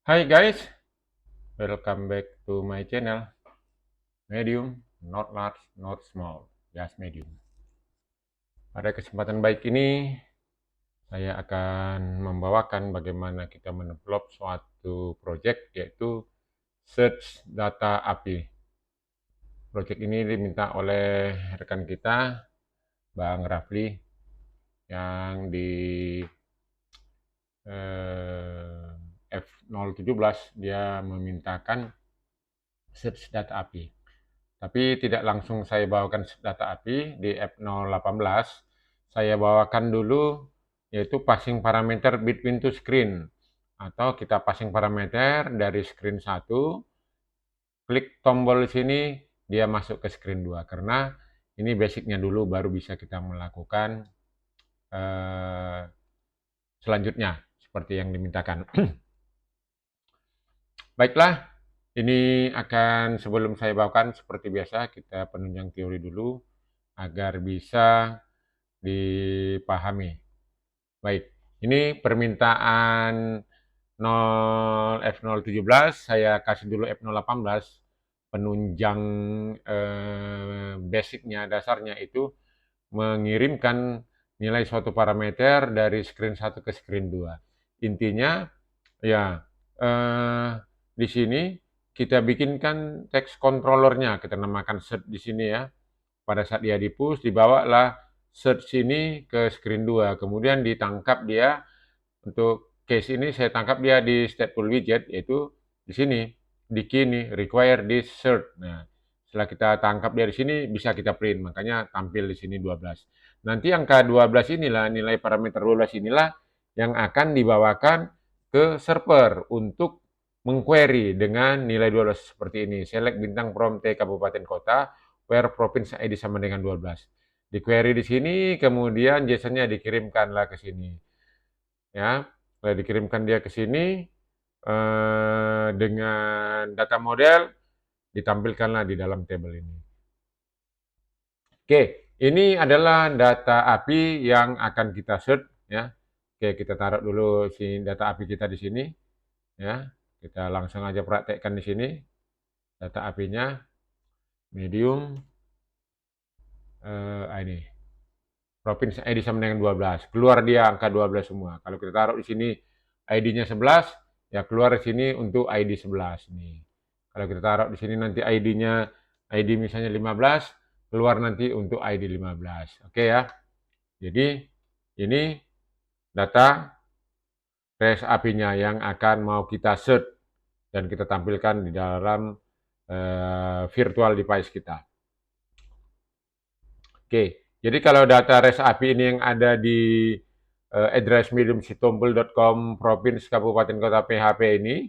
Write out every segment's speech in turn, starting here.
Hi guys, welcome back to my channel. Medium, not large, not small, just medium. Pada kesempatan baik ini, saya akan membawakan bagaimana kita mendevelop suatu project yaitu Search Data API. Project ini diminta oleh rekan kita, Bang Rafli, yang di F017 dia memintakan Search Data API. Tapi tidak langsung saya bawakan data API di F018. Saya bawakan dulu yaitu passing parameter between two screen. Atau kita passing parameter dari screen 1, klik tombol di sini, dia masuk ke screen 2. Karena ini basicnya dulu, baru bisa kita melakukan selanjutnya seperti yang dimintakan. Baiklah, ini akan sebelum saya bawakan seperti biasa kita penunjang teori dulu agar bisa dipahami. Baik, ini permintaan 0 F017, saya kasih dulu F018, penunjang basicnya, dasarnya itu mengirimkan nilai suatu parameter dari screen 1 ke screen 2. Intinya, ya, di sini kita bikinkan text controllernya, kita namakan set di sini ya. Pada saat dia di-push, dibawalah search ini ke screen 2. Kemudian ditangkap dia, untuk case ini saya tangkap dia di stateful widget, yaitu di sini, di key ini, require this search. Nah, setelah kita tangkap dia di sini, bisa kita print, makanya tampil di sini 12. Nanti angka 12 inilah, nilai parameter 12 inilah yang akan dibawakan ke server untuk mengquery dengan nilai 12 seperti ini. Select bintang from T kabupaten kota, where province ID sama dengan 12. Di query di sini, kemudian JSON-nya dikirimkanlah ke sini. Ya, setelah dikirimkan dia ke sini dengan data model, ditampilkanlah di dalam tabel ini. Oke, ini adalah data API yang akan kita search ya. Oke, kita taruh dulu si data API kita di sini ya. Kita langsung aja praktekkan di sini. Data API-nya medium ini. Provinsi ID sama dengan 12. Keluar dia angka 12 semua. Kalau kita taruh di sini ID-nya 11, ya keluar di sini untuk ID 11 nih. Kalau kita taruh di sini nanti ID-nya ID misalnya 15, keluar nanti untuk ID 15. Oke ya. Jadi ini data REST API-nya yang akan mau kita search dan kita tampilkan di dalam virtual device kita. Oke, jadi kalau data REST API ini yang ada di address mediumsitompul.com provinsi kabupaten kota PHP ini,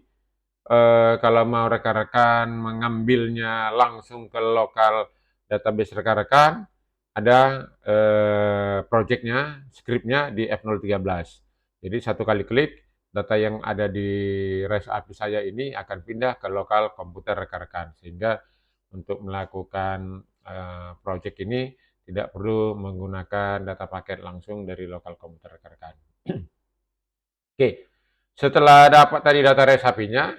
kalau mau rekan-rekan mengambilnya langsung ke lokal database rekan-rekan, ada projectnya, scriptnya di F013. Jadi satu kali klik, data yang ada di REST API saya ini akan pindah ke lokal komputer rekan-rekan, sehingga untuk melakukan project ini tidak perlu menggunakan data paket langsung dari lokal komputer rekan-rekan. Oke, setelah dapat tadi data REST API-nya,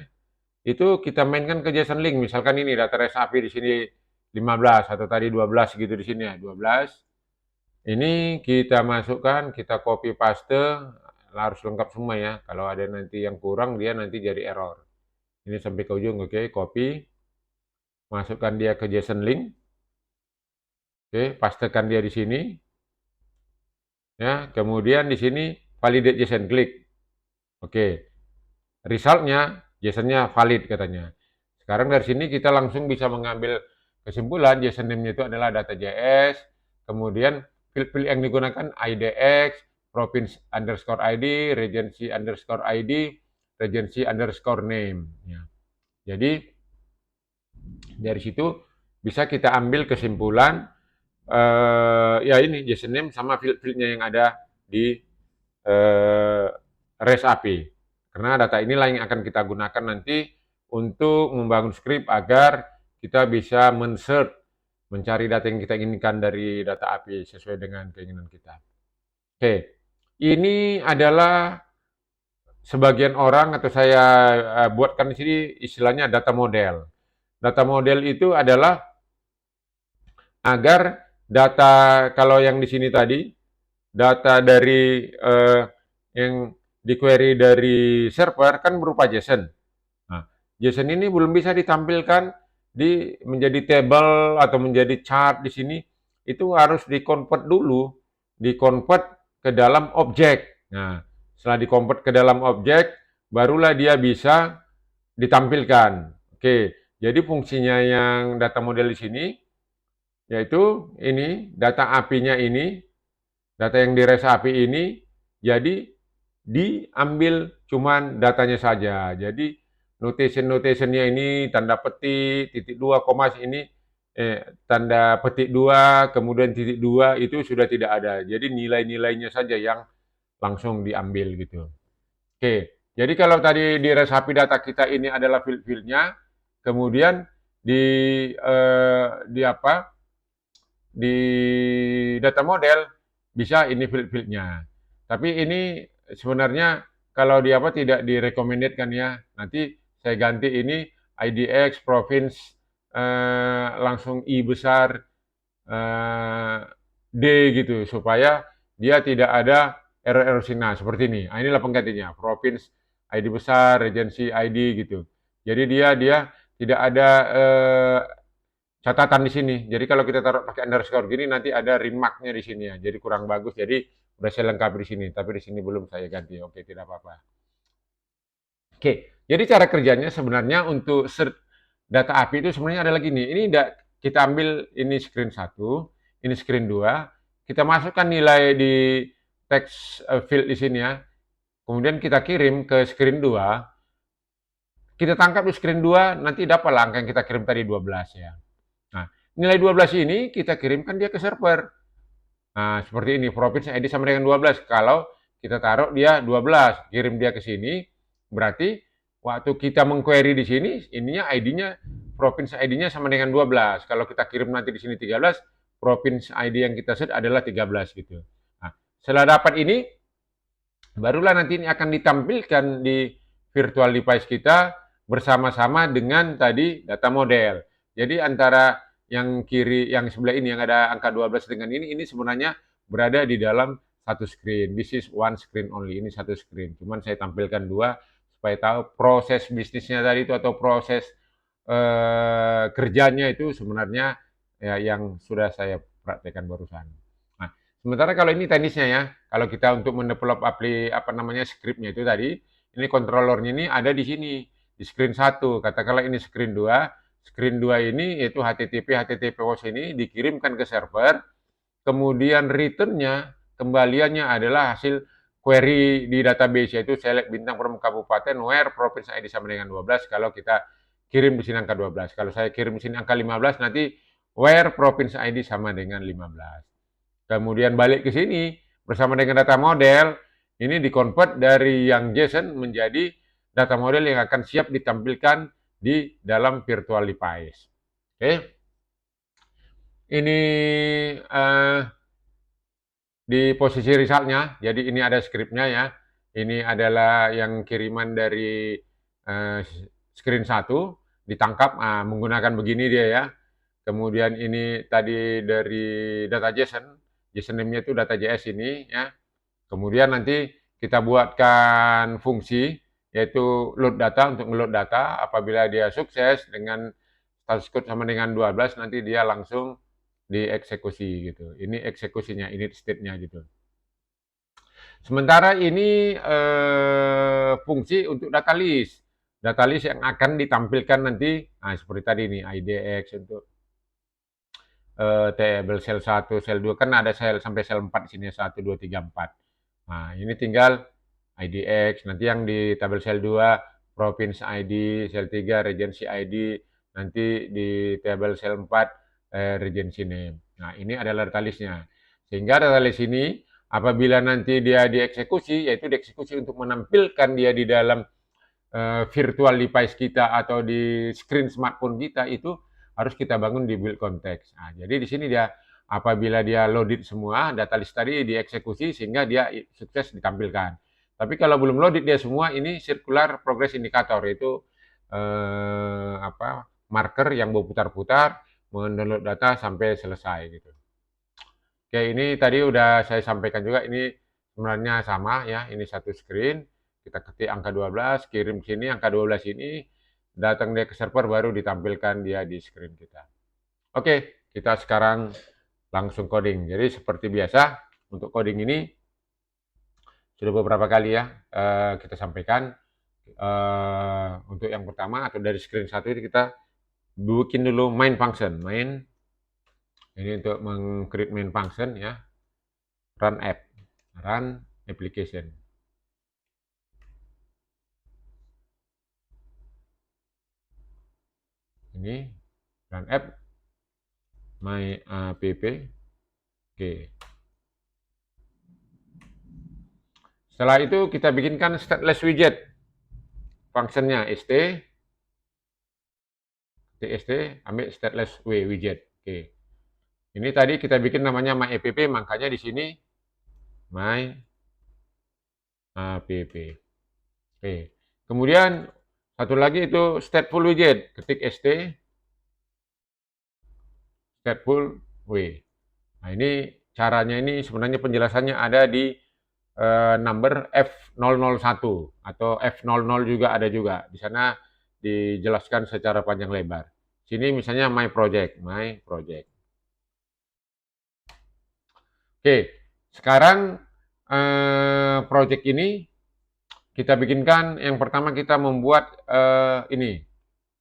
itu kita mainkan ke JSON link. Misalkan ini data REST API di sini 15 atau tadi 12 gitu di sini ya, 12. Ini kita masukkan, kita copy paste, harus lengkap semua ya. Kalau ada nanti yang kurang, dia nanti jadi error. Ini sampai ke ujung, oke, copy. Masukkan dia ke JSON link. Oke, pastekan dia di sini. Ya, kemudian di sini validate JSON, klik. Oke, resultnya JSON-nya valid katanya. Sekarang dari sini kita langsung bisa mengambil kesimpulan JSON name-nya itu adalah data.js, kemudian field yang digunakan IDX, province underscore ID, regency underscore ID, regency underscore name. Ya. Jadi dari situ bisa kita ambil kesimpulan ya ini JSON name sama field-fieldnya yang ada di REST API. Karena data inilah yang akan kita gunakan nanti untuk membangun script agar kita bisa men-search, mencari data yang kita inginkan dari data API sesuai dengan keinginan kita. Oke, ini adalah sebagian orang atau saya buatkan di sini istilahnya data model. Data model itu adalah agar data kalau yang di sini tadi data dari yang di-query dari server kan berupa JSON. Nah, JSON ini belum bisa ditampilkan menjadi table atau menjadi chart di sini, itu harus di-convert dulu, di-convert ke dalam objek. Nah, setelah di-convert ke dalam objek, barulah dia bisa ditampilkan. Oke, jadi fungsinya yang data model di sini, yaitu ini, data API-nya ini, data yang di REST API ini, jadi diambil cuman datanya saja. Jadi notation-notationnya ini tanda petik, titik dua, koma ini tanda petik dua, kemudian titik dua itu sudah tidak ada. Jadi nilai-nilainya saja yang langsung diambil gitu. Oke, jadi kalau tadi di resapi data kita ini adalah field-fieldnya, kemudian di di apa? Di data model bisa ini field-fieldnya. Tapi ini sebenarnya kalau di apa tidak direkomendasikan ya. Nanti saya ganti ini IDX province langsung I besar D gitu supaya dia tidak ada error-error Nah, seperti ini. Nah, inilah penggantinya, province ID besar, regency ID gitu. Jadi dia tidak ada catatan di sini. Jadi kalau kita taruh pakai underscore gini nanti ada remark-nya di sini ya. Jadi kurang bagus. Jadi udah saya lengkapi di sini, tapi di sini belum saya ganti. Oke, tidak apa-apa. Oke, jadi cara kerjanya sebenarnya untuk search data API itu sebenarnya adalah gini. Ini kita ambil ini screen 1, ini screen 2, kita masukkan nilai di text field di sini ya. Kemudian kita kirim ke screen 2, kita tangkap di screen 2, nanti dapatlah angka yang kita kirim tadi 12 ya. Nah, nilai 12 ini kita kirimkan dia ke server. Nah, seperti ini, province ID sama dengan 12. Kalau kita taruh dia 12, kirim dia ke sini, berarti waktu kita mengquery di sini, ininya ID-nya, province ID-nya sama dengan 12. Kalau kita kirim nanti di sini 13, province ID yang kita set adalah 13 gitu. Nah, setelah dapat ini, barulah nanti ini akan ditampilkan di virtual device kita bersama-sama dengan tadi data model. Jadi antara yang kiri, yang sebelah ini yang ada angka 12 dengan ini sebenarnya berada di dalam satu screen. This is one screen only, ini satu screen. Cuman saya tampilkan dua supaya tahu proses bisnisnya tadi itu atau proses kerjanya itu sebenarnya ya, yang sudah saya praktekkan barusan. Nah, sementara kalau ini teknisnya ya, kalau kita untuk mendevelop scriptnya itu tadi, ini controllernya ini ada di sini, di screen 1. Katakanlah ini screen 2. Screen 2 ini yaitu HTTP host ini dikirimkan ke server, kemudian return-nya, kembaliannya adalah hasil query di database yaitu select bintang from kabupaten where province ID sama dengan 12 kalau kita kirim di sini angka 12. Kalau saya kirim di sini angka 15 nanti where province ID sama dengan 15. Kemudian balik ke sini bersama dengan data model, ini dikonvert dari yang JSON menjadi data model yang akan siap ditampilkan di dalam virtual device. Oke. Ini di posisi resultnya, jadi ini ada scriptnya ya. Ini adalah yang kiriman dari screen 1, ditangkap menggunakan begini dia ya. Kemudian ini tadi dari data JSON, JSON name-nya itu data JS ini ya. Kemudian nanti kita buatkan fungsi yaitu load data untuk load data. Apabila dia sukses dengan status code sama dengan 12 nanti dia langsung dieksekusi gitu. Ini eksekusinya, ini state-nya gitu. Sementara ini fungsi untuk data list. Data list yang akan ditampilkan nanti, nah seperti tadi nih, IDX untuk table sel 1, sel 2, kan ada sel sampai sel 4 di sini, 1, 2, 3, 4. Nah, ini tinggal IDX, nanti yang di tabel sel 2, province ID, sel 3, regency ID, nanti di tabel sel 4, regency name. Nah, ini adalah data listnya. Sehingga data list ini, apabila nanti dia dieksekusi, yaitu dieksekusi untuk menampilkan dia di dalam virtual device kita atau di screen smartphone kita itu harus kita bangun di build context. Nah, jadi di sini dia apabila dia loaded semua data list tadi dieksekusi sehingga dia sukses ditampilkan. Tapi kalau belum loaded dia semua, ini circular progress indicator, yaitu marker yang berputar-putar mendownload data sampai selesai gitu. Oke, ini tadi udah saya sampaikan juga, ini sebenarnya sama ya, ini satu screen, kita ketik angka 12, kirim sini angka 12 ini, datang dia ke server baru ditampilkan dia di screen kita. Oke, kita sekarang langsung coding. Jadi seperti biasa untuk coding ini sudah beberapa kali ya kita sampaikan. Untuk yang pertama atau dari screen satu ini kita bikin dulu main function. Main ini untuk meng-create main function ya. Run app, run application. Ini run app my app. Oke. Setelah itu kita bikinkan stateless widget. Functionnya txt ambil stateless widget. Oke. Ini tadi kita bikin namanya my app, makanya di sini my app. Oke. Kemudian satu lagi itu stateful widget. Ketik stateful w. Nah, ini caranya, ini sebenarnya penjelasannya ada di number F001 atau F00 juga ada juga. Di sana dijelaskan secara panjang lebar. Sini misalnya my project. Oke, sekarang project ini kita bikinkan, yang pertama kita membuat ini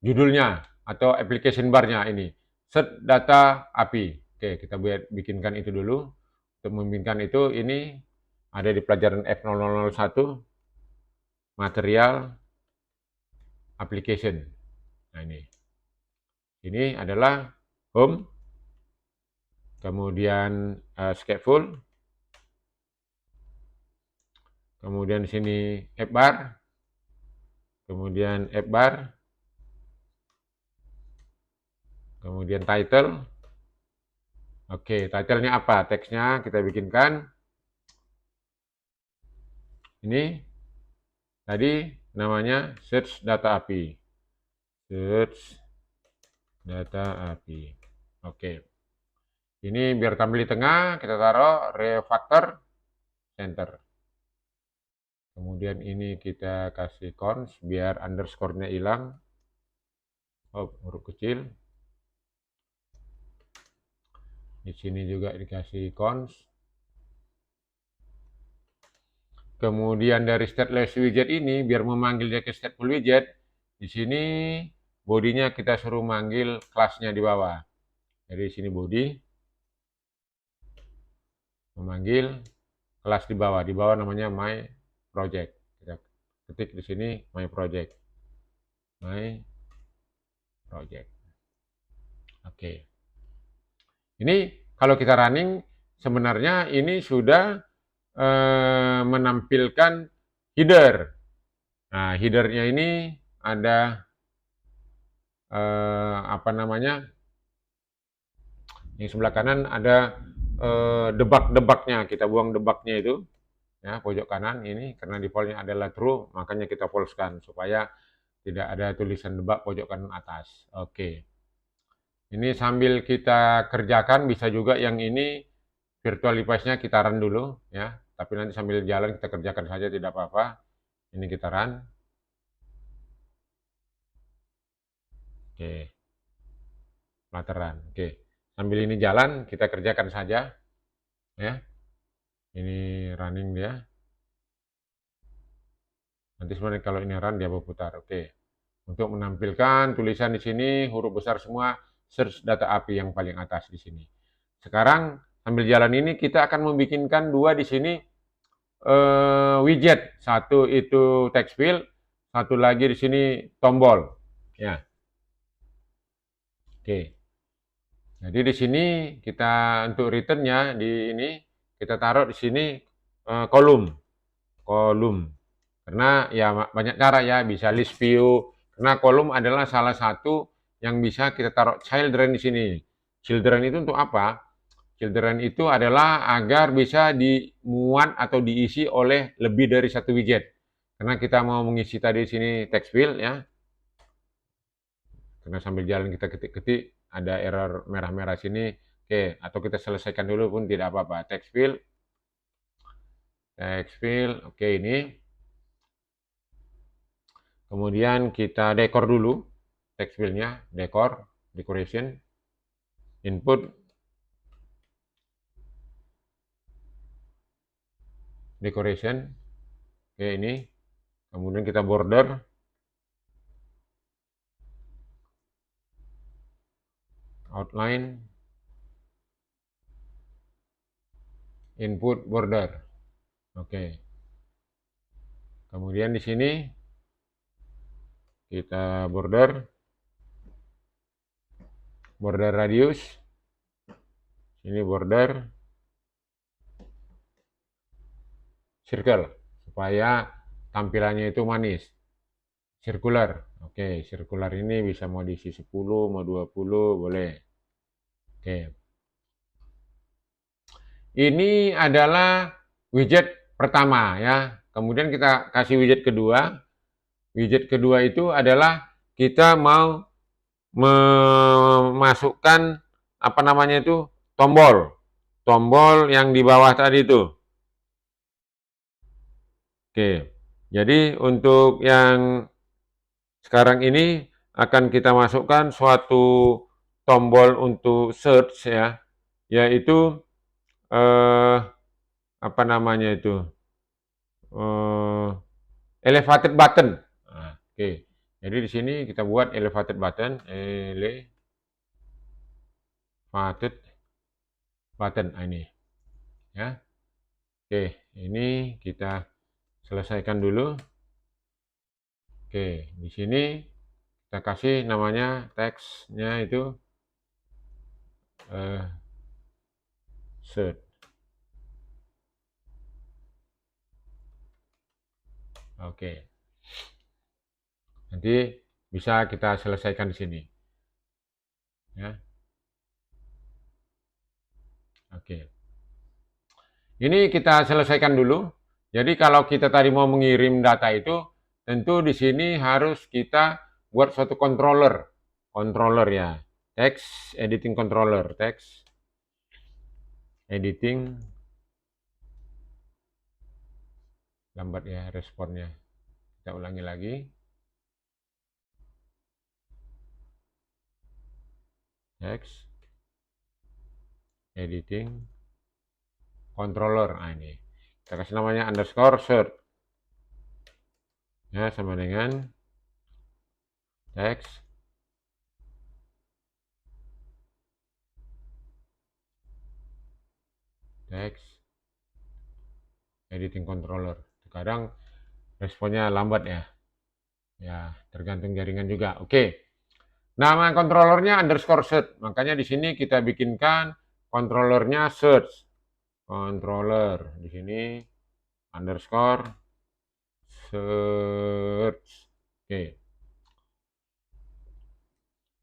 judulnya atau application bar-nya ini set data API. Oke, kita bikinkan itu dulu. Untuk membikinkan itu, ini ada di pelajaran F0001 material application. Nah, ini adalah home, kemudian scaffold, kemudian di sini app bar, kemudian app bar, kemudian title. Oke, title-nya apa? Teksnya kita bikinkan. Ini tadi namanya search data API. Search data API. Oke. Ini biar tampil di tengah, kita taruh refactor center. Kemudian ini kita kasih cons biar underscore-nya hilang. Oh, huruf kecil. Di sini juga dikasih cons. Kemudian dari stateless widget ini, biar memanggil dia ke stateful widget, di sini bodinya kita suruh manggil kelasnya di bawah. Jadi di sini body, memanggil kelas di bawah namanya my project. Kita ketik di sini my project. Oke. Ini kalau kita running, sebenarnya ini sudah menampilkan header. Nah, headernya ini ada yang sebelah kanan ada debug-debugnya. Kita buang debugnya itu ya, pojok kanan ini, karena defaultnya adalah true, makanya kita false-kan supaya tidak ada tulisan debug pojok kanan atas. Oke. Ini sambil kita kerjakan, bisa juga yang ini virtual device-nya kita run dulu ya, tapi nanti sambil jalan kita kerjakan saja, tidak apa-apa. Ini kita run. Oke. Run. Oke. Sambil ini jalan, kita kerjakan saja ya. Ini running dia. Nanti sebenarnya kalau ini run dia berputar. Oke. Untuk menampilkan tulisan di sini huruf besar semua, search data API yang paling atas di sini. Sekarang sambil jalan ini kita akan membikinkan dua di sini widget. Satu itu text field, satu lagi di sini tombol. Ya. Oke. Jadi di sini kita untuk return-nya di ini kita taruh di sini kolom. Karena ya banyak cara ya, bisa list view. Karena kolom adalah salah satu yang bisa kita taruh children di sini. Children itu untuk apa? Children itu adalah agar bisa dimuat atau diisi oleh lebih dari satu widget. Karena kita mau mengisi tadi di sini text field ya. Karena sambil jalan kita ketik-ketik, ada error merah-merah sini. Oke, atau kita selesaikan dulu pun tidak apa-apa. Text field, oke ini. Kemudian kita dekor dulu text fieldnya, decoration, input, decoration. Oke ini. Kemudian kita border, outline, input, border. Oke. Kemudian di sini kita border radius, ini border circle supaya tampilannya itu manis. Circular. Oke, circular ini bisa mau diisi 10, mau 20, boleh. Oke. Ini adalah widget pertama ya. Kemudian kita kasih widget kedua. Widget kedua itu adalah kita mau memasukkan apa namanya itu tombol. Tombol yang di bawah tadi itu. Oke. Jadi untuk yang sekarang ini akan kita masukkan suatu tombol untuk search ya, yaitu apa namanya itu elevated button. Nah, oke, jadi di sini kita buat elevated button, nah, ini ya. Oke, ini kita selesaikan dulu. Oke, di sini kita kasih namanya teksnya itu search. Oke. Nanti bisa kita selesaikan di sini. Ya. Oke. Ini kita selesaikan dulu. Jadi kalau kita tadi mau mengirim data itu, tentu di sini harus kita buat suatu controller. Controller ya. Text editing controller, text editing. Lambat ya responnya. Kita ulangi lagi. Text editing controller. Nah, ini kita kasih namanya underscore search ya, sama dengan text editing controller. Kadang responnya lambat ya. Ya, tergantung jaringan juga. Oke. Nama controllernya underscore search. Makanya di sini kita bikinkan controllernya search. Controller di sini underscore search. Oke.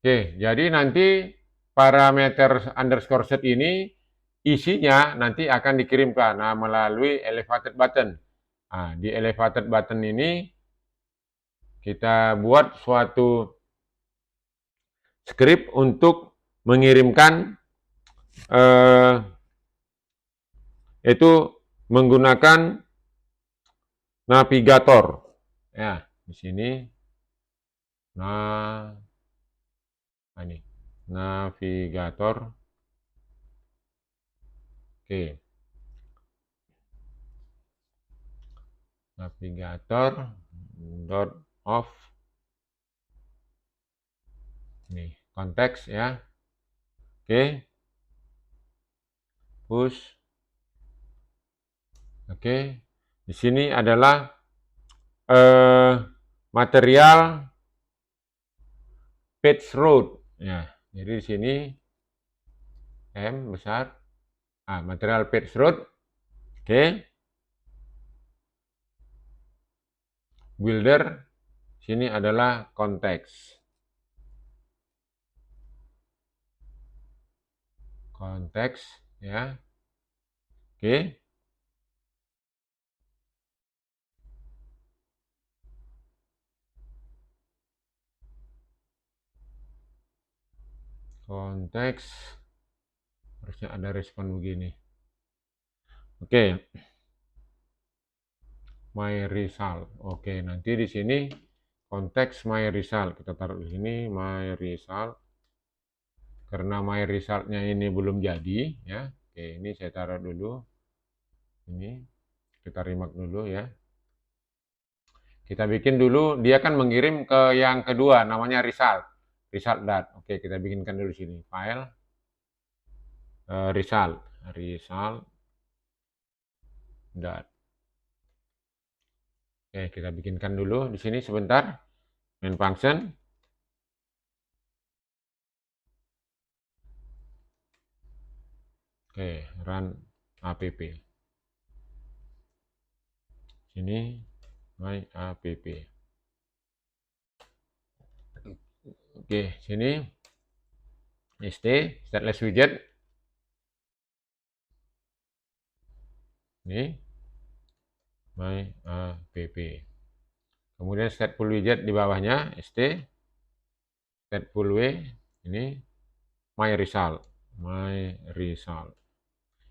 Oke, jadi nanti parameter underscore search ini isinya nanti akan dikirimkan melalui elevated button. Nah, di elevated button ini kita buat suatu script untuk mengirimkan itu menggunakan navigator. Ya, di sini ini navigator. Oke. Navigator dot of ini konteks ya. Oke. Push. Oke. Di sini adalah material page route. Ya, jadi di sini M besar. Material page route. Oke. Builder. Sini adalah konteks. Konteks ya. Oke. Konteks harusnya ada respon begini. Oke, my result. Oke, nanti di sini konteks my result kita taruh di sini my result. Karena my resultnya ini belum jadi, ya. Oke, ini saya taruh dulu. Ini kita remark dulu ya. Kita bikin dulu, dia kan mengirim ke yang kedua, namanya result. Result dat. Oke, kita bikinkan dulu sini. File, result. Result dat. Oke, kita bikinkan dulu di sini sebentar. Main function. Oke, run app. Sini, my app. Oke, sini stateless widget. Ini my app. Kemudian stateful widget di bawahnya stateful w ini my result.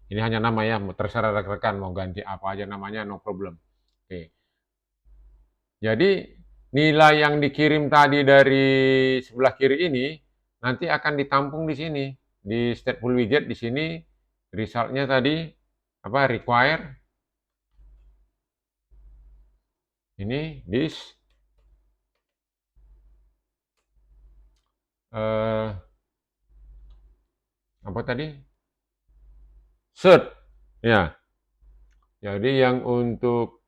Ini hanya nama ya, terserah rekan-rekan mau ganti apa aja namanya, no problem. Oke. Jadi nilai yang dikirim tadi dari sebelah kiri ini nanti akan ditampung di sini di stateful widget. Di sini resultnya tadi apa, require ini this apa tadi, search ya. Jadi yang untuk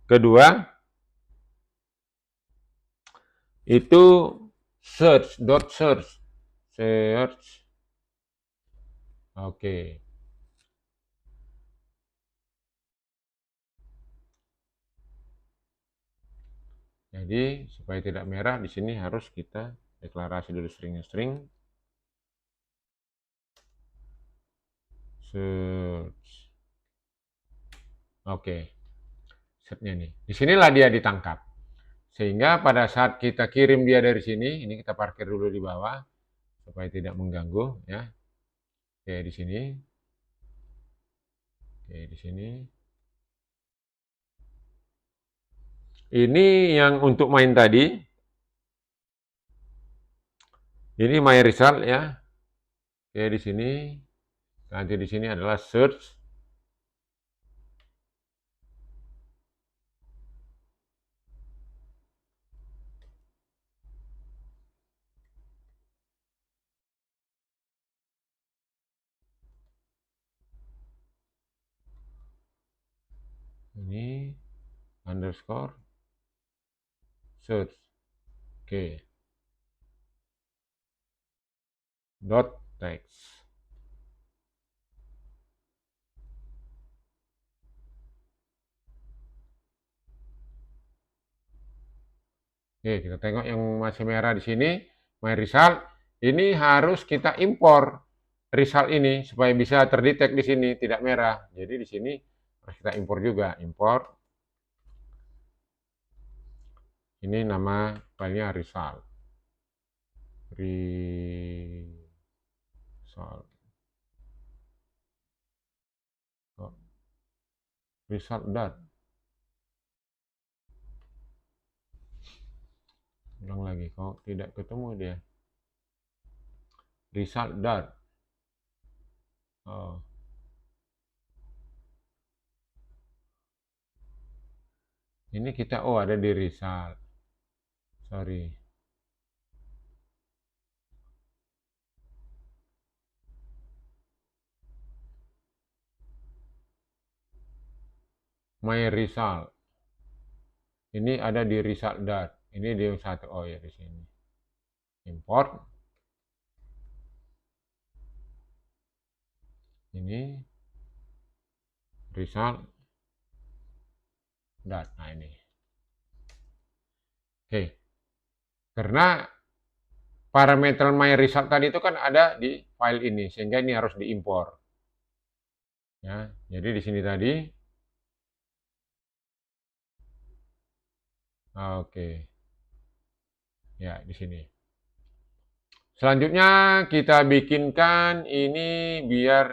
kedua itu search. Oke. Jadi supaya tidak merah di sini harus kita deklarasi dulu string search. Oke. Setnya nih. Disinilah dia ditangkap. Sehingga pada saat kita kirim dia dari sini, ini kita parkir dulu di bawah supaya tidak mengganggu ya. Oke, di sini. Oke, di sini. Ini yang untuk main tadi. Ini my result ya. Oke, di sini. Nanti di sini adalah search. Ini underscore search. Oke. Dot text. Oke, kita tengok yang masih merah di sini, my result. Ini harus kita impor result ini supaya bisa terdetek di sini tidak merah. Jadi di sini harus kita impor juga, import. Ini nama filenya result. Result dot. Ulang lagi, kok tidak ketemu dia. Result dot. Oh. Ini kita, oh ada di result. Sorry. My result. Ini ada di result dot. Ini di satu, oh ya di sini. Import. Ini result dot. Nah ini. Oke. Karena parameter my result tadi itu kan ada di file ini, sehingga ini harus diimpor. Ya, jadi di sini tadi, oke, ya di sini. Selanjutnya kita bikinkan ini biar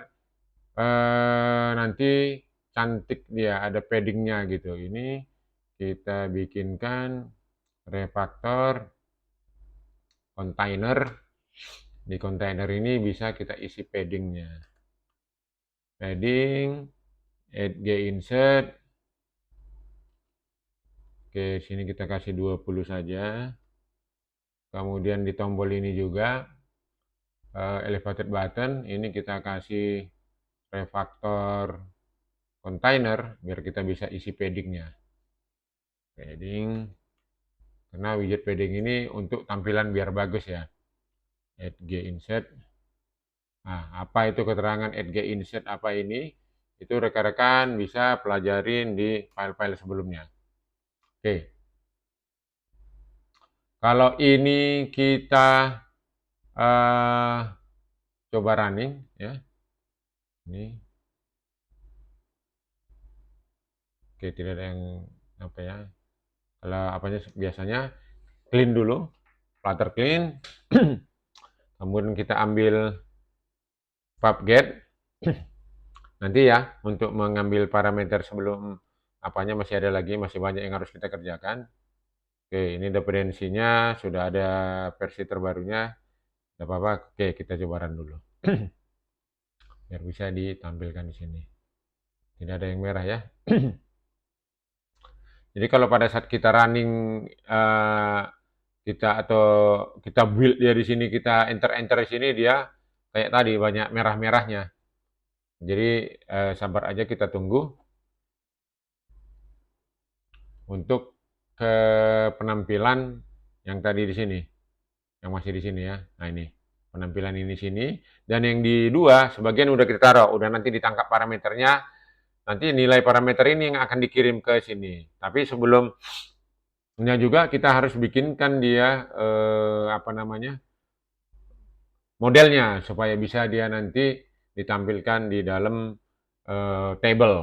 nanti cantik dia, ada paddingnya gitu. Ini kita bikinkan refaktor kontainer. Di kontainer ini bisa kita isi paddingnya. Padding, add G insert. Oke, sini kita kasih 20 saja. Kemudian di tombol ini juga elevated button, ini kita kasih refaktor container biar kita bisa isi paddingnya. Padding, karena widget padding ini untuk tampilan biar bagus ya. Add G insert. Nah, apa itu keterangan add G insert apa ini? Itu rekan-rekan bisa pelajarin di file-file sebelumnya. Oke. Kalau ini kita uh, coba running ya. Ini oke, tidak ada yang apa ya. Kalau apanya biasanya clean dulu, flutter clean. Kemudian kita ambil pubget. Nanti ya untuk mengambil parameter sebelum apanya masih ada lagi, masih banyak yang harus kita kerjakan. Oke, ini dependensinya sudah ada versi terbarunya. Tidak apa-apa. Oke, kita coba run dulu. Biar bisa ditampilkan di sini. Tidak ada yang merah ya. Jadi kalau pada saat kita running kita atau kita build dia di sini, kita enter di sini dia kayak tadi banyak merah-merahnya. Jadi sabar aja kita tunggu untuk ke penampilan yang tadi di sini, yang masih di sini ya. Nah ini penampilan ini sini dan yang di dua sebagian udah kita taruh, udah nanti ditangkap parameternya. Nanti nilai parameter ini yang akan dikirim ke sini. Tapi sebelumnya juga kita harus bikinkan dia apa namanya modelnya supaya bisa dia nanti ditampilkan di dalam table.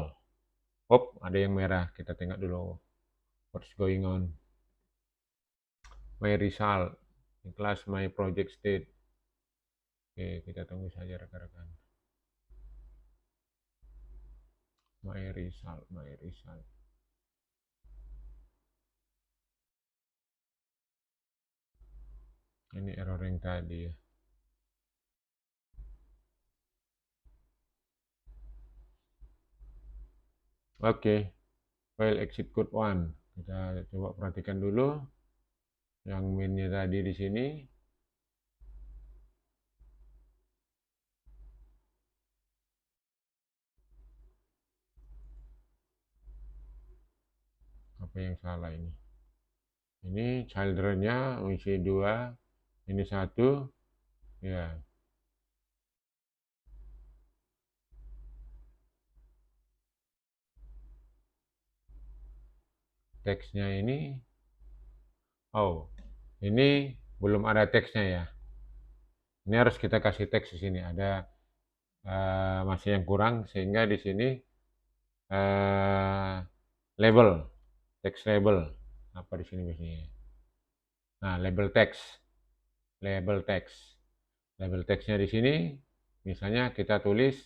Oh, ada yang merah. Kita tengok dulu. What's going on? My result. Class my project state. Oke, kita tunggu saja rekan-rekan. My result, my result. Ini error yang tadi ya. Oke, file exit code 1. Kita coba perhatikan dulu yang mainnya tadi di sini. Apa yang salah ini? Ini children-nya isi 2, ini 1. Ya. Teksnya ini ini belum ada teksnya ya. Ini harus kita kasih teks di sini. Ada masih yang kurang sehingga di sini label, text label. Apa di sini biasanya? Nah, label teks. Label teks. Label teksnya di sini misalnya kita tulis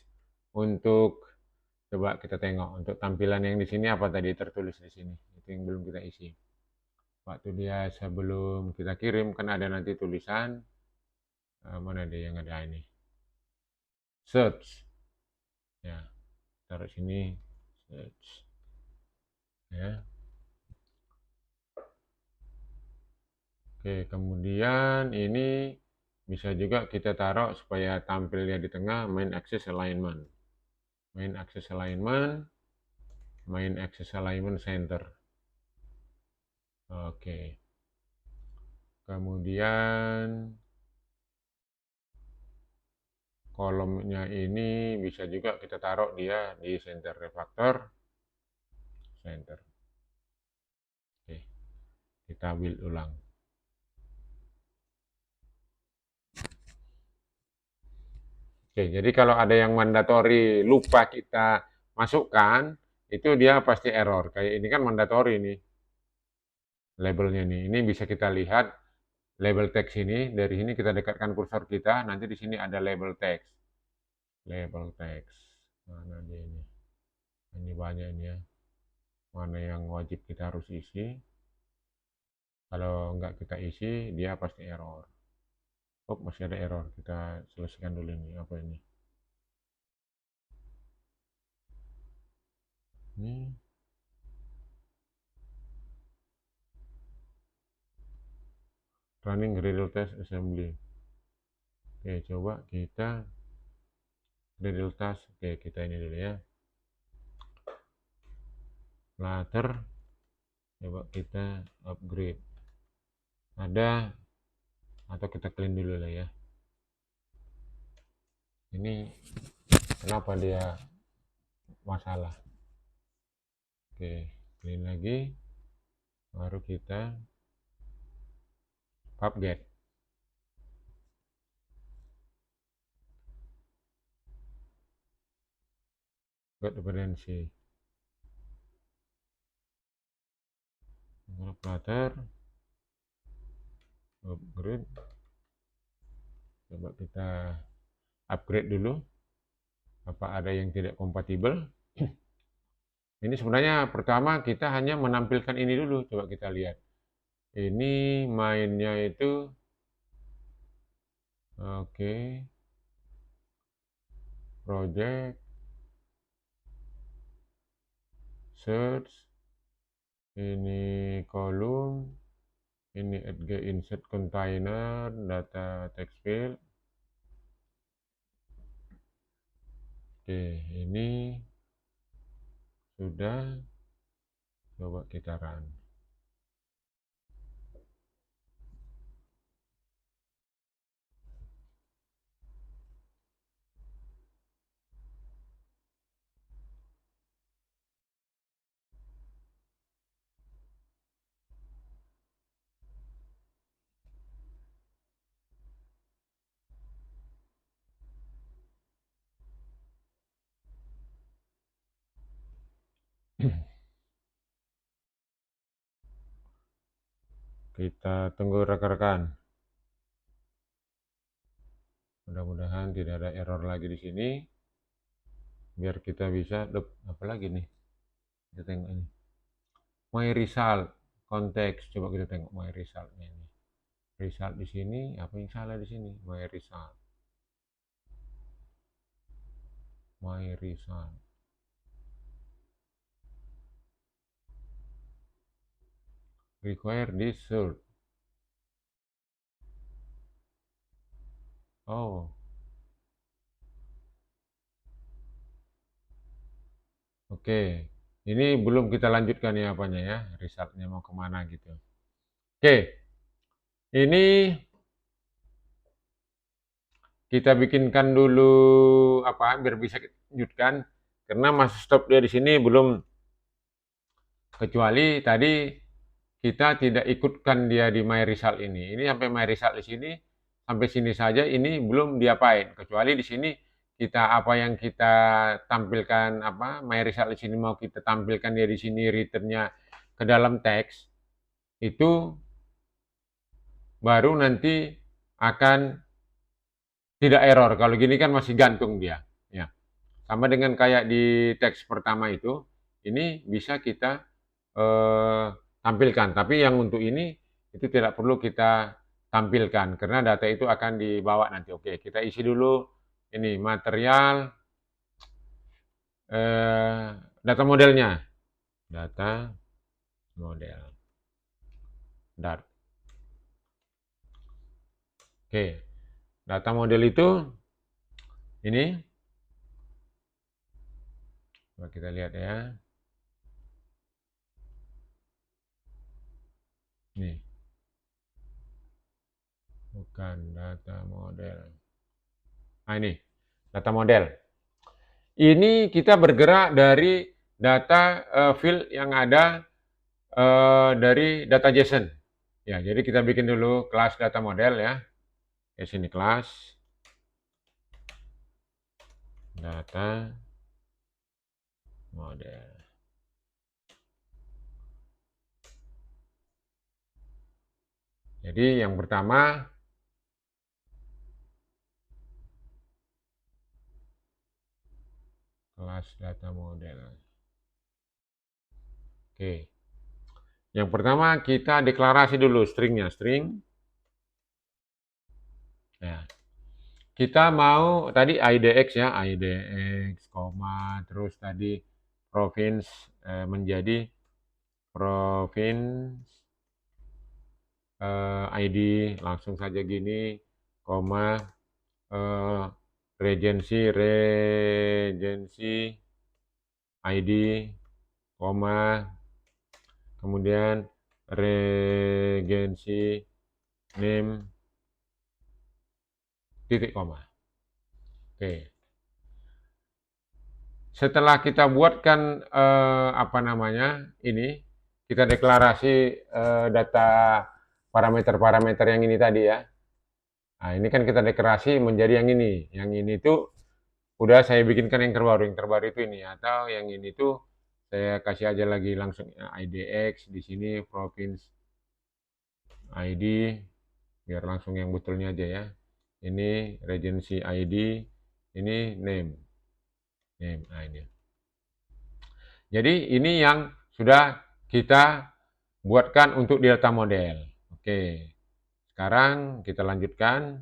untuk coba kita tengok untuk tampilan yang di sini apa tadi tertulis di sini. Itu yang belum kita isi. Waktu dia sebelum kita kirim kan ada nanti tulisan mana dia yang ada ini search ya, taruh sini search ya. Oke, kemudian ini bisa juga kita taruh supaya tampilnya di tengah main axis alignment, main axis alignment, main axis alignment center. Oke, kemudian kolomnya ini bisa juga kita taruh dia di center refactor center. Oke, kita build ulang. Oke, jadi kalau ada yang mandatory lupa kita masukkan, itu dia pasti error. Kayak ini kan mandatory nih, labelnya nih. Ini bisa kita lihat label teks ini. Dari sini kita dekatkan kursor kita, nanti di sini ada label teks. Label teks. Mana dia ini? Ini banyak ini ya. Mana yang wajib kita harus isi. Kalau nggak kita isi, dia pasti error. Oh, masih ada error. Kita selesaikan dulu ini. Apa ini? Ini running Gradle test assembly. Oke, coba kita Gradle task. Oke, kita ini dulu ya. Flutter. Coba kita upgrade. Ada atau kita clean dulu lah ya. Ini kenapa dia masalah? Oke, clean lagi. Baru kita pubget. Buat dependensi. Flutter. Upgrade. Coba kita upgrade dulu. Apa ada yang tidak kompatibel? Ini sebenarnya pertama kita hanya menampilkan ini dulu. Coba kita lihat. Ini mainnya itu oke. Project search. Ini kolom. Ini add insert container data text field. Oke, ini sudah. Coba kita run. Kita tunggu rekan-rekan. Mudah-mudahan tidak ada error lagi di sini. Biar kita bisa, apa lagi nih? Kita tengok ini. My result, konteks. Coba kita tengok my result ini. Result di sini, apa yang salah di sini? My result. My result. Require this cert. Oh. Oke. Ini belum kita lanjutkan ya apanya ya. Resultnya mau kemana gitu. Oke. Ini kita bikinkan dulu apa biar bisa kita lanjutkan. Karena masih stop dia di sini belum, kecuali tadi kita tidak ikutkan dia di my result ini. Ini sampai my result di sini, sampai sini saja ini belum diapain. Kecuali di sini kita apa yang kita tampilkan apa my result di sini mau kita tampilkan dia di sini returnnya ke dalam teks itu baru nanti akan tidak error. Kalau gini kan masih gantung dia. Ya. Sama dengan kayak di teks pertama itu, ini bisa kita tampilkan. Tapi yang untuk ini itu tidak perlu kita tampilkan karena data itu akan dibawa nanti. Oke, kita isi dulu ini material data modelnya. Data model. Dart. Oke. Data model itu ini. Coba kita lihat ya. Nih. Bukan data model. Nah ini, data model. Ini kita bergerak dari data field yang ada dari data JSON. Ya, jadi kita bikin dulu kelas data model ya. Di sini kelas. data model. Jadi yang pertama kelas data model. Oke. Yang pertama kita deklarasi dulu stringnya, string. Ya. Kita mau tadi IDX ya, IDX, koma, terus tadi province menjadi province ID, langsung saja gini, koma, regency ID, koma, kemudian regency name, titik koma. Oke. Setelah kita buatkan apa namanya ini, kita deklarasi data parameter-parameter yang ini tadi ya. Nah, ini kan kita deklarasi menjadi yang ini. Yang ini tuh udah saya bikinkan yang terbaru. Yang terbaru itu ini, atau yang ini tuh saya kasih aja lagi langsung IDX di sini province ID biar langsung yang betulnya aja ya. Ini regency ID, ini name. ID. Jadi ini yang sudah kita buatkan untuk data model. Oke. Sekarang kita lanjutkan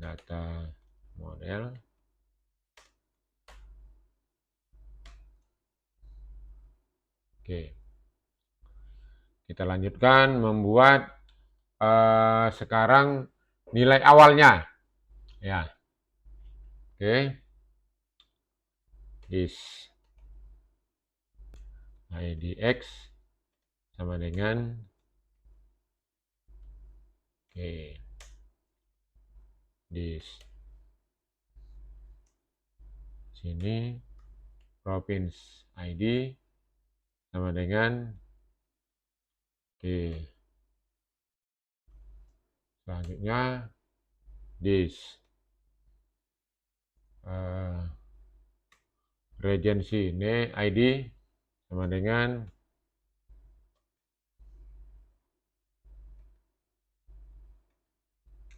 data model. Oke. Kita lanjutkan membuat sekarang nilai awalnya. Ya. Oke. This IDX sama dengan oke. This sini province ID sama dengan oke. Selanjutnya this regency ini ID sama dengan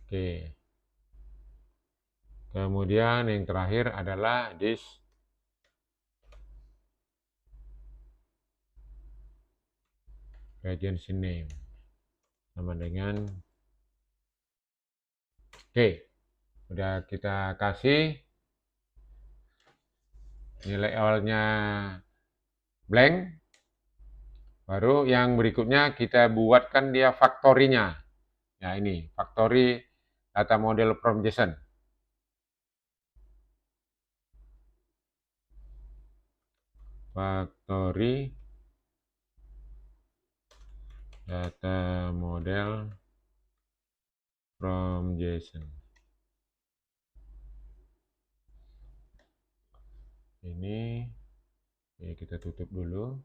oke. Kemudian yang terakhir adalah this regency name sama dengan oke. Udah kita kasih nilai awalnya blank. Baru yang berikutnya kita buatkan dia factory-nya. Ya ini, factory data model from JSON. Factory data model from JSON. Ini ya kita tutup dulu.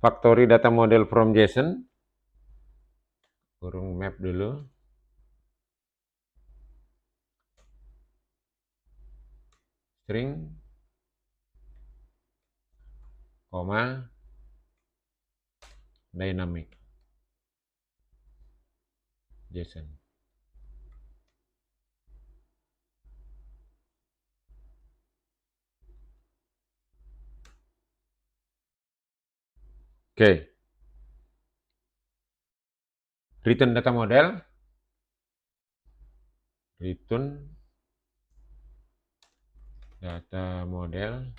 Factory data model from JSON. Kurung map dulu. String, koma, dynamic JSON. Oke. Return data model. Return data model.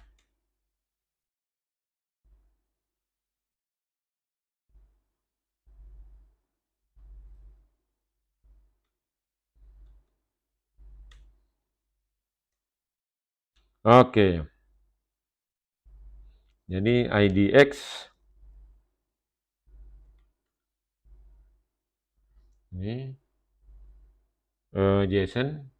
Oke. Jadi IDX ini JSON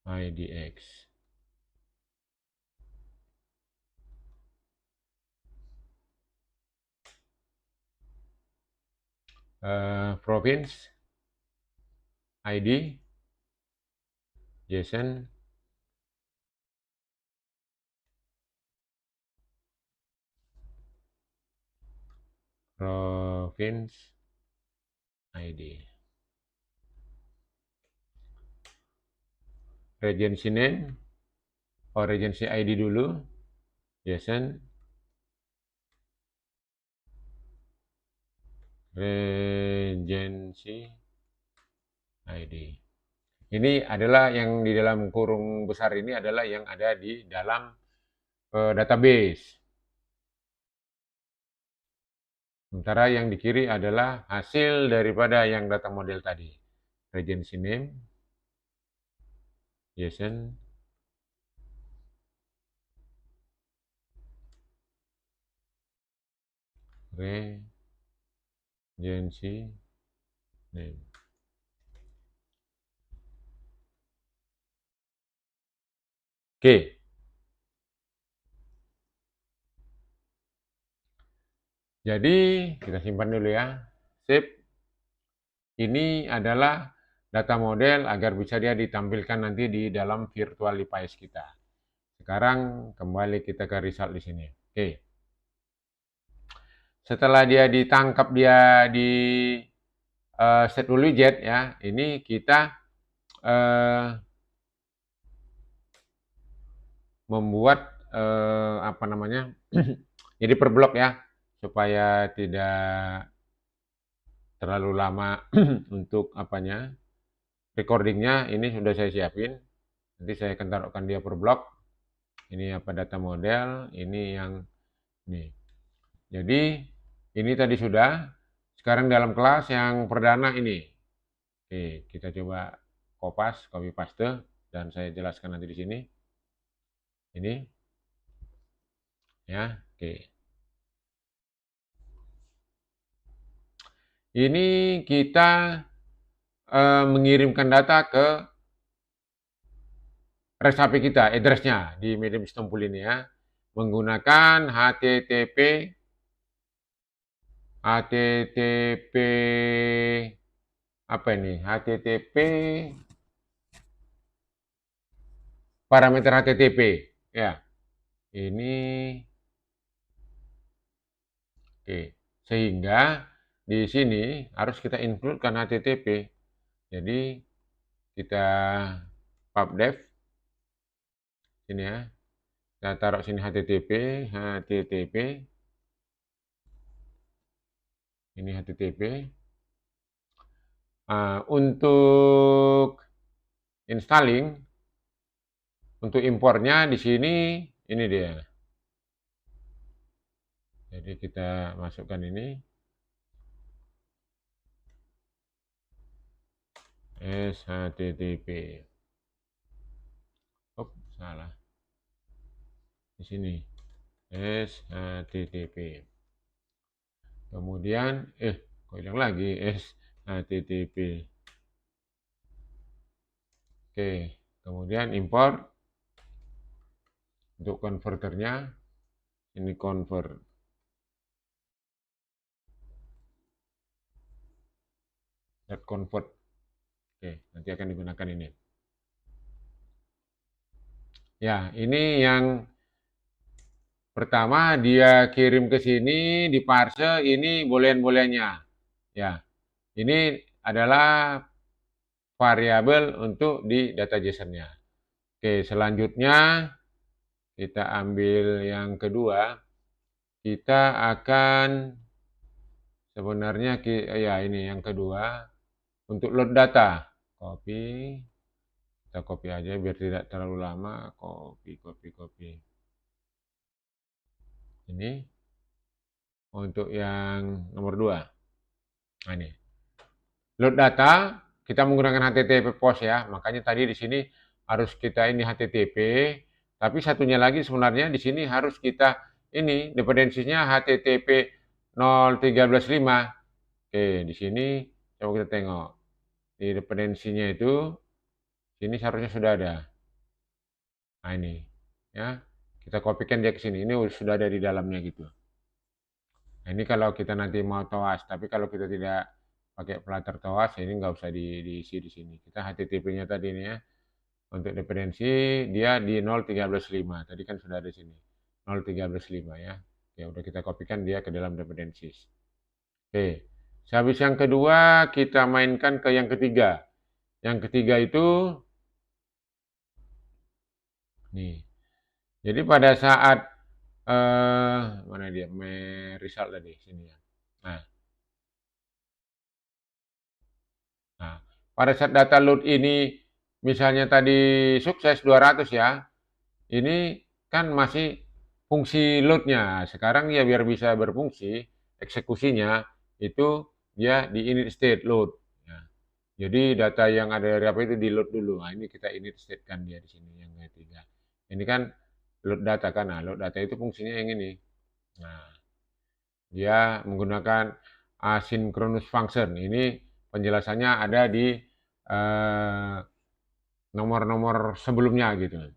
IDX. province ID JSON province ID regency name regency ID dulu JSON regency ID. Ini adalah yang di dalam kurung besar ini adalah yang ada di dalam database. Sementara yang di kiri adalah hasil daripada yang data model tadi. Regency name, JSON, regency name. Oke. Jadi kita simpan dulu ya. Sip. Ini adalah data model agar bisa dia ditampilkan nanti di dalam virtual device kita. Sekarang kembali kita ke result di sini. Oke. Setelah dia ditangkap dia di set widget ya, ini kita membuat apa namanya? Jadi per blok ya, supaya tidak terlalu lama untuk apanya? Recordingnya ini sudah saya siapin. Nanti saya akan taruhkan dia per blok. Ini apa data model, ini yang ini. Jadi ini tadi sudah. Sekarang dalam kelas yang perdana ini. Oke, kita coba copy paste dan saya jelaskan nanti di sini. Ini ya, oke. Ini kita mengirimkan data ke REST API kita, address-nya di Medium Stompul ini ya, menggunakan HTTP apa ini? HTTP parameter HTTP ya. Ini oke. Sehingga di sini harus kita include-kan HTTP. Jadi kita pubdev sini ya. Kita taruh sini HTTP. Ini HTTP. Untuk installing, untuk impornya di sini, ini dia. Jadi kita masukkan ini. HTTP. Oh, salah. Di sini. HTTP. Kemudian, kok hilang lagi? HTTP. Oke, kemudian import. Untuk konverternya, ini convert. Convert. Oke, nanti akan digunakan ini. Ya, ini yang pertama dia kirim ke sini di parse ini boolean-booleannya. Ya. Ini adalah variabel untuk di data JSON-nya. Oke, selanjutnya kita ambil yang kedua. Kita akan sebenarnya ya ini yang kedua untuk load data. Copy. Kita copy aja biar tidak terlalu lama. Copy. Ini untuk yang nomor 2. Nah, ini. Load data, kita menggunakan HTTP post ya. Makanya tadi di sini harus kita ini HTTP. Tapi satunya lagi sebenarnya di sini harus kita ini dependensinya HTTP 0.13.5. Oke, di sini coba kita tengok. Di dependensinya itu sini seharusnya sudah ada. Nah, ini ya. Kita kopikan dia ke sini. Ini sudah ada di dalamnya gitu. Nah, ini kalau kita nanti mau toas, tapi kalau kita tidak pakai Flutter TOAS, ini nggak usah diisi di sini. Kita HTTP-nya tadi ini ya. Untuk dependensi dia di 0.13.5. Tadi kan sudah ada di sini. 0.13.5 ya. Ya udah kita kopikan dia ke dalam dependensi. Oke. Sehabis yang kedua kita mainkan ke yang ketiga. Yang ketiga itu nih. Jadi pada saat mana dia? Result tadi sini ya. Nah, nah, pada saat data load ini misalnya tadi sukses 200 ya. Ini kan masih fungsi load-nya. Sekarang ya biar bisa berfungsi, eksekusinya itu dia di init state load. Ya. Jadi data yang ada dari apa itu di load dulu. Nah, ini kita init state kan dia di sini yang ketiga. Ini kan load data kan. Nah, load data itu fungsinya yang ini. Nah, dia menggunakan asynchronous function. Ini penjelasannya ada di nomor-nomor sebelumnya gitu.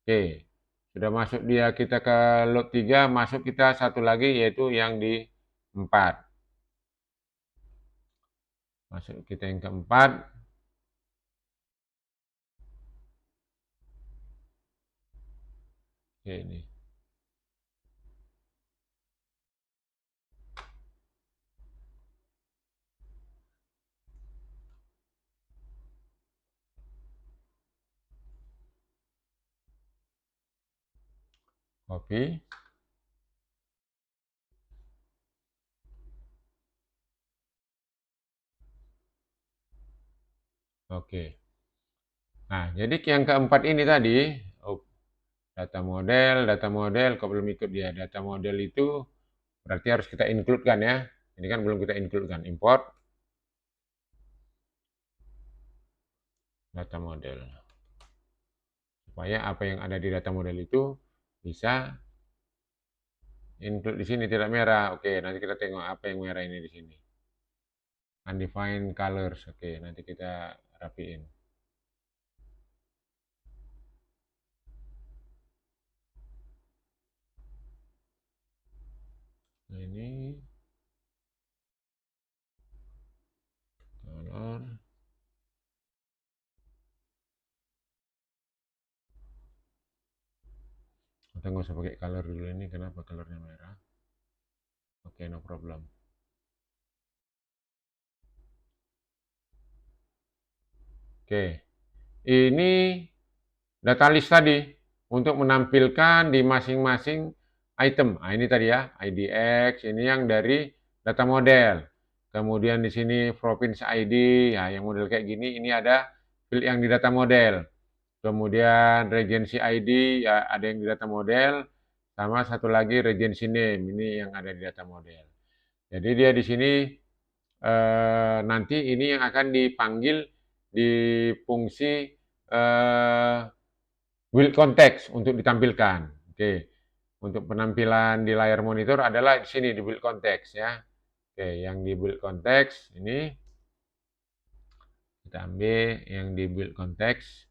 Oke, sudah masuk dia kita ke lot 3, masuk kita satu lagi yaitu yang di 4. Masuk kita yang keempat. Oke, ini. Copy. Oke. Nah, jadi yang keempat ini tadi, oh, data model, kok belum ikut dia. Data model itu berarti harus kita include kan ya. Ini kan belum kita include kan. Import data model. Supaya apa yang ada di data model itu bisa include di sini tidak merah. Oke, nanti kita tengok apa yang merah ini di sini. Undefined colors. Oke, nanti kita rapiin. Nah, ini color. Kita nggak usah pakai color dulu ini. Kenapa colornya merah? Oke, no problem. Oke, ini data list tadi untuk menampilkan di masing-masing item. Nah, ini tadi ya, IDX, ini yang dari data model. Kemudian di sini province ID, ya yang model kayak gini, ini ada field yang di data model. Kemudian regency ID, ya ada yang di data model, sama satu lagi regency name, ini yang ada di data model. Jadi dia di sini nanti ini yang akan dipanggil di fungsi build context untuk ditampilkan. Oke, untuk penampilan di layar monitor adalah di sini di build context ya. Oke, yang di build context ini kita ambil yang di build context.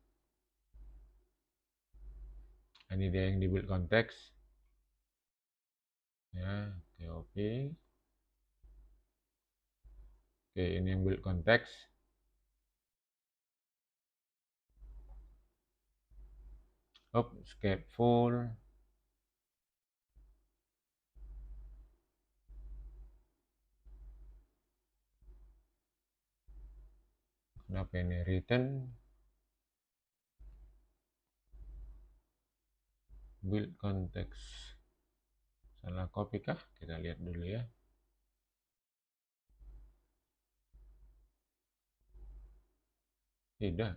Ini dia yang di build context. Ya, oke. Oke, ini yang build context. Escape full. Kenapa ini return? Build context. Salah copy kah? Kita lihat dulu ya. Tidak.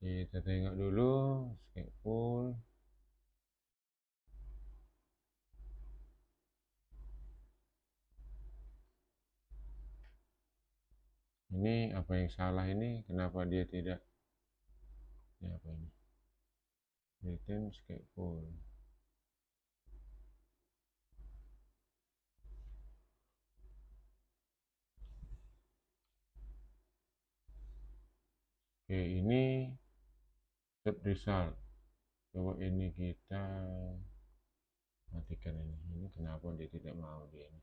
Kita tengok dulu. Escape full. Ini apa yang salah ini? Kenapa dia tidak? Ini apa ini? Return escape full. Oke, ini set result. Coba ini kita matikan ini. Ini kenapa dia tidak mau dia ini?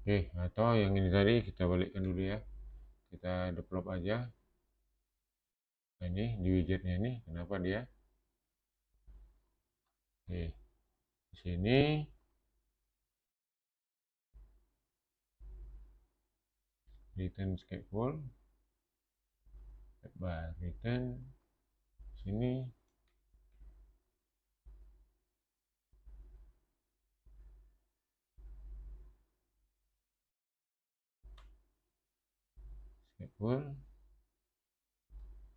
Oke, atau yang ini tadi kita balikkan dulu ya. Kita develop aja. Nah, ini di widgetnya ini kenapa dia? Oke, di sini return scaffold, bar return sini scaffold.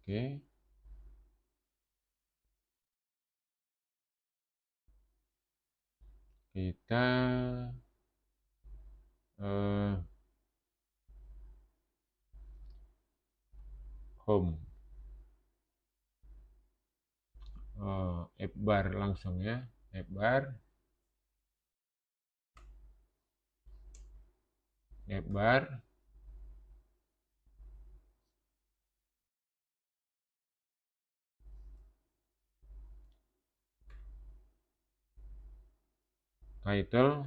Oke, kita home app bar langsung ya, app bar title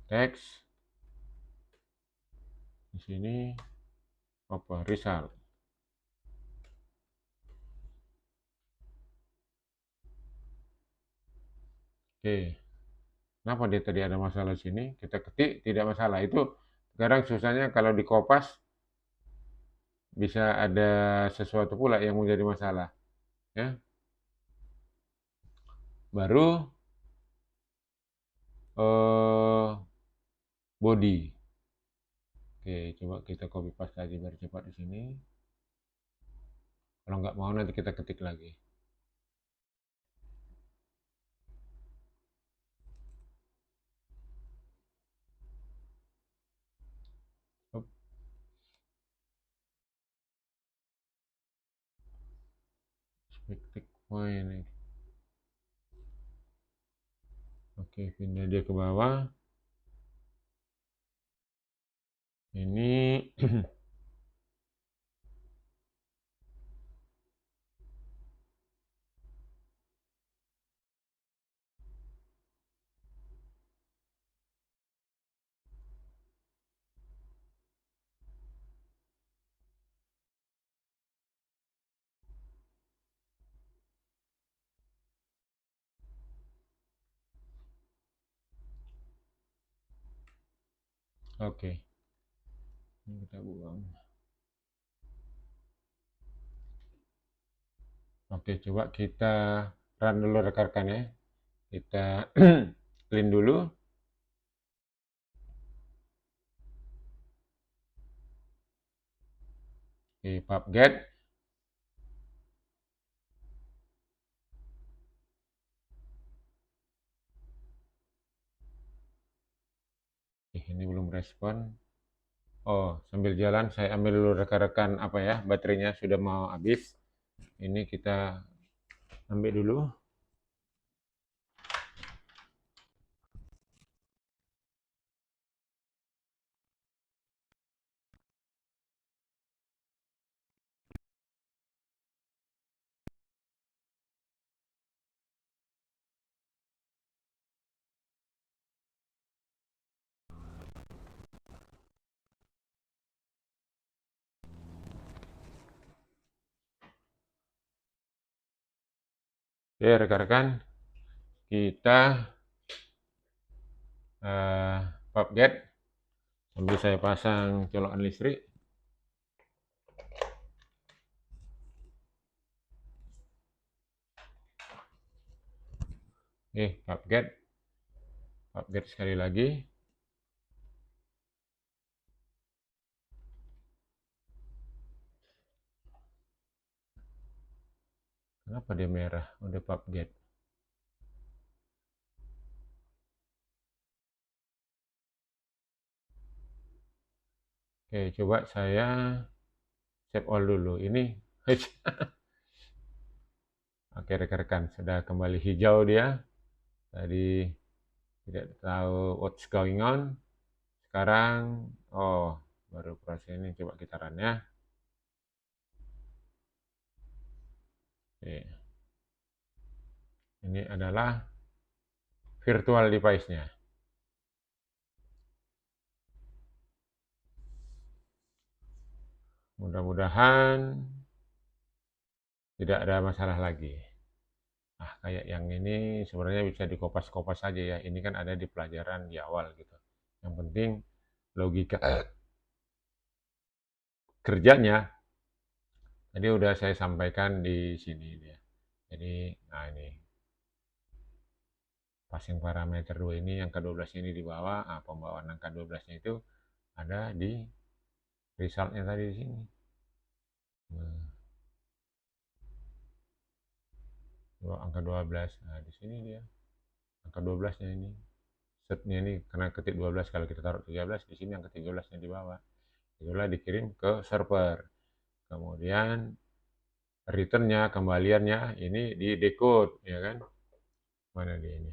text di sini apa result. Oke, kenapa dia tadi ada masalah sini? Kita ketik tidak masalah. Itu sekarang susahnya kalau di Kopas bisa ada sesuatu pula yang menjadi masalah ya. Baru body. Oke, coba kita copy paste lagi biar cepat di sini. Kalau nggak mau nanti kita ketik lagi. Expected point. Oke, pindah dia ke bawah. Ini oke. Ini kita buang. Oke, coba kita run dulu rekan-rekan ya. Kita clean dulu. Oke, pubget. Ini belum respon. Oh, sambil jalan saya ambil dulu rekan-rekan apa ya, baterainya sudah mau habis. Ini kita ambil dulu. Oke, rekan-rekan, kita pubget sambil saya pasang colokan listrik. Oke, pubget sekali lagi. Kenapa dia merah? Udah PubGet. Oke, coba saya save all dulu. Ini, oke rekan-rekan, sudah kembali hijau dia. Tadi tidak tahu what's going on. Sekarang, oh, baru proses ini. Coba kita run ya. Oke. Ini adalah virtual device-nya. Mudah-mudahan tidak ada masalah lagi. Ah, kayak yang ini sebenarnya bisa dikopas-kopas saja ya. Ini kan ada di pelajaran di awal gitu. Yang penting logika kerjanya tadi udah saya sampaikan di sini dia. Jadi, nah ini passing parameter 2 ini yang ke-12 ini di bawah, pembawaan angka 12-nya itu ada di resultnya tadi di sini. Angka 12. Nah, di sini dia. Angka 12-nya ini. Setnya ini karena ketik 12, kalau kita taruh 13 di sini angka 13-nya di bawah. Itulah dikirim ke server. Kemudian returnnya, kembaliannya ini di decode, ya kan? Mana dia ini?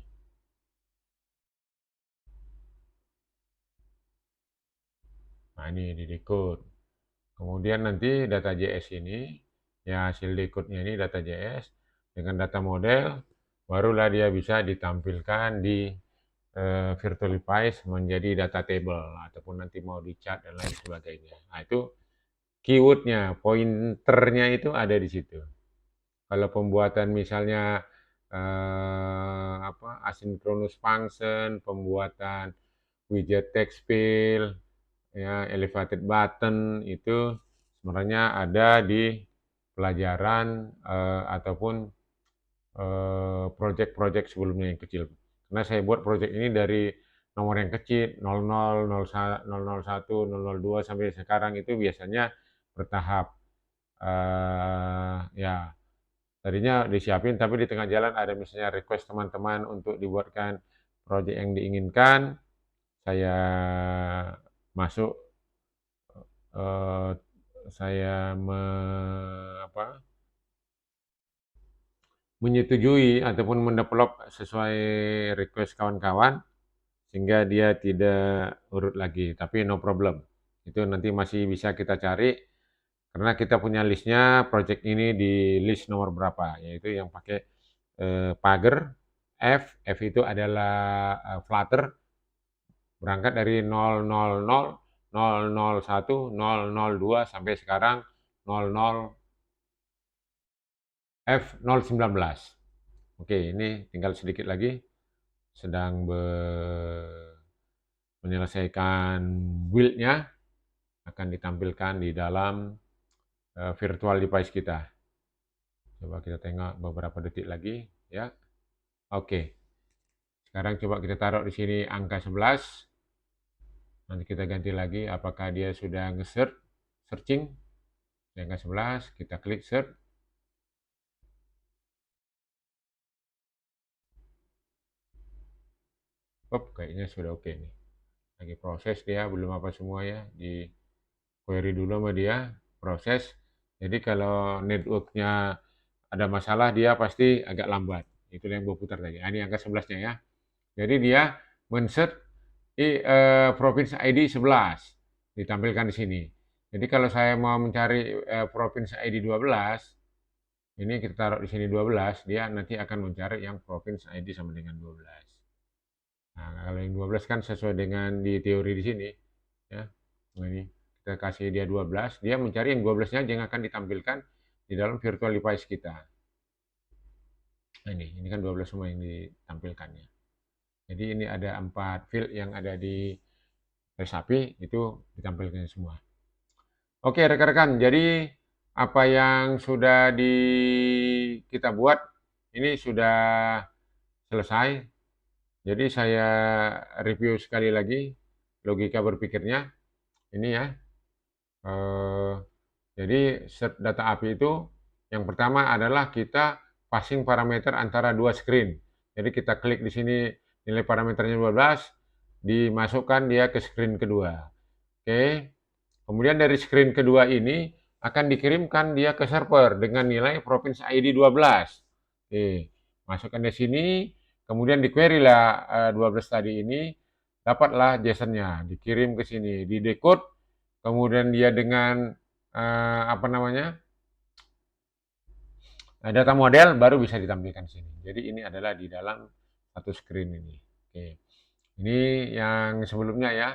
Nah, ini di decode. Kemudian nanti data.js ini, ya hasil decode-nya ini data.js dengan data model, barulah dia bisa ditampilkan di virtual device menjadi data table ataupun nanti mau di chat dan lain sebagainya. Nah, itu keywordnya, pointernya itu ada di situ. Kalau pembuatan misalnya asynchronous function, pembuatan widget text field, ya elevated button itu sebenarnya ada di pelajaran ataupun project-project sebelumnya yang kecil. Karena saya buat project ini dari nomor yang kecil 00, 001, 002 sampai sekarang itu biasanya bertahap. Ya, tadinya disiapin tapi di tengah jalan ada misalnya request teman-teman untuk dibuatkan project yang diinginkan, saya masuk, saya menyetujui ataupun mendevelop sesuai request kawan-kawan, sehingga dia tidak urut lagi, tapi no problem. Itu nanti masih bisa kita cari, karena kita punya listnya project ini di list nomor berapa, yaitu yang pakai pager F itu adalah Flutter, berangkat dari 000, 001, 002 sampai sekarang 00 F019. Oke, ini tinggal sedikit lagi, sedang menyelesaikan build-nya, akan ditampilkan di dalam virtual device kita. Coba kita tengok beberapa detik lagi, ya. Oke. Sekarang coba kita taruh di sini angka 11. Nanti kita ganti lagi apakah dia sudah searching. Di angka 11, kita klik search. Kayaknya sudah oke nih. Lagi proses dia, belum apa semua ya. Di query dulu sama dia, proses. Jadi kalau networknya ada masalah, dia pasti agak lambat. Itu yang berputar tadi. Ini angka 11-nya ya. Jadi dia men-search provinsi ID 11 ditampilkan di sini. Jadi kalau saya mau mencari provinsi ID 12, ini kita taruh di sini 12, dia nanti akan mencari yang provinsi ID sama dengan 12. Nah, kalau yang 12 kan sesuai dengan di teori di sini, ya. Nah, ini kita kasih dia 12, dia mencari yang 12-nya aja yang akan ditampilkan di dalam virtual device kita. Nah, ini kan 12 semua yang ditampilkannya. Jadi ini ada 4 field yang ada di Resapi, itu ditampilkan semua. Oke rekan-rekan, jadi apa yang sudah kita buat ini sudah selesai. Jadi saya review sekali lagi logika berpikirnya ini ya. Jadi set data API itu yang pertama adalah kita passing parameter antara dua screen. Jadi kita klik di sini nilai parameternya 12, dimasukkan dia ke screen kedua. Oke. Kemudian dari screen kedua ini akan dikirimkan dia ke server dengan nilai provinsi ID 12. Oke, masukkan di sini, kemudian di query lah 12 tadi ini, dapatlah JSON-nya, dikirim ke sini, didecode, kemudian dia dengan apa namanya, data model baru bisa ditampilkan di sini. Jadi ini adalah di dalam satu screen ini. Oke, ini yang sebelumnya ya.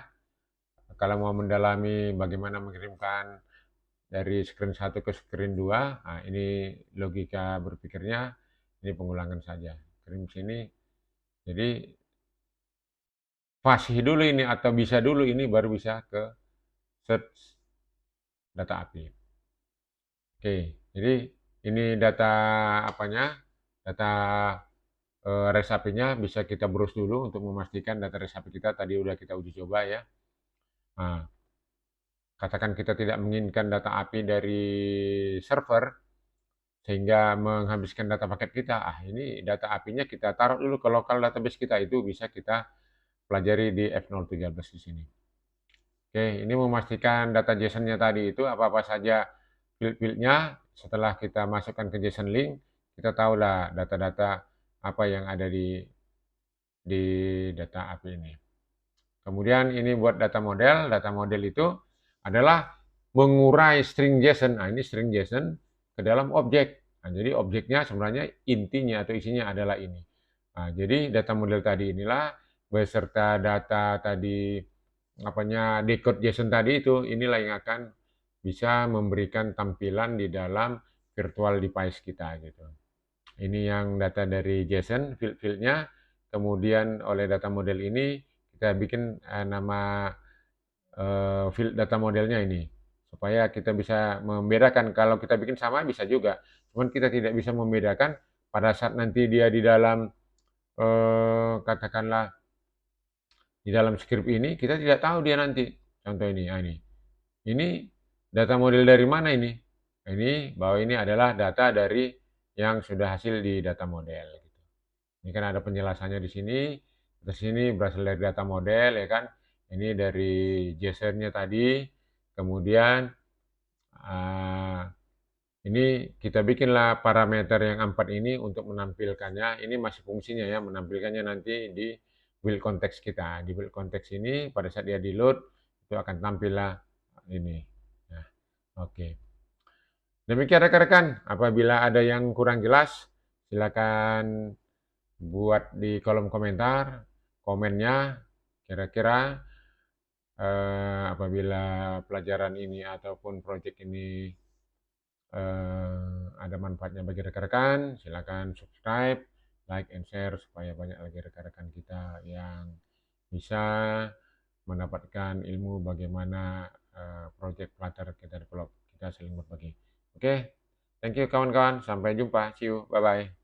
Kalau mau mendalami bagaimana mengirimkan dari screen 1 ke screen 2, nah ini logika berpikirnya, ini pengulangan saja. Kirim sini, jadi fasih dulu ini atau bisa dulu ini baru bisa ke search data API. Oke, jadi ini data apanya, data REST API-nya bisa kita browse dulu untuk memastikan data REST API kita tadi udah kita uji coba ya. Nah, katakan kita tidak menginginkan data API dari server, sehingga menghabiskan data paket kita. Ini data API-nya kita taruh dulu ke lokal database kita, itu bisa kita pelajari di F013 di sini. Oke, ini memastikan data JSON-nya tadi itu apa-apa saja field-fieldnya. Setelah kita masukkan ke JSON link, kita tahulah data-data apa yang ada di data API ini. Kemudian ini buat data model. Data model itu adalah mengurai string JSON. Nah, ini string JSON ke dalam objek. Nah, jadi objeknya sebenarnya intinya atau isinya adalah ini. Nah, jadi data model tadi inilah beserta data tadi apanya decode JSON tadi itu inilah yang akan bisa memberikan tampilan di dalam virtual device kita gitu. Ini yang data dari JSON field-fieldnya, kemudian oleh data model ini kita bikin nama field data modelnya ini supaya kita bisa membedakan. Kalau kita bikin sama bisa juga, cuman kita tidak bisa membedakan pada saat nanti dia di dalam katakanlah di dalam script ini kita tidak tahu dia nanti. Contoh ini, ini data model dari mana ini? Ini bahwa ini adalah data dari yang sudah hasil di data model. Ini kan ada penjelasannya di sini. Di sini berasal dari data model ya kan. Ini dari JSON-nya tadi. Kemudian ini kita bikinlah parameter yang 4 ini untuk menampilkannya. Ini masih fungsinya ya, menampilkannya nanti di build konteks kita. Di build konteks ini pada saat dia di load itu akan tampillah ini. Nah, oke. Demikian rekan-rekan, apabila ada yang kurang jelas silakan buat di kolom komentar komennya, kira-kira apabila pelajaran ini ataupun proyek ini ada manfaatnya bagi rekan-rekan, silakan subscribe, like, and share supaya banyak lagi rekan-rekan kita yang bisa mendapatkan ilmu bagaimana proyek Flutter kita develop, kita saling berbagi. Oke, thank you kawan-kawan, sampai jumpa, see you, bye-bye.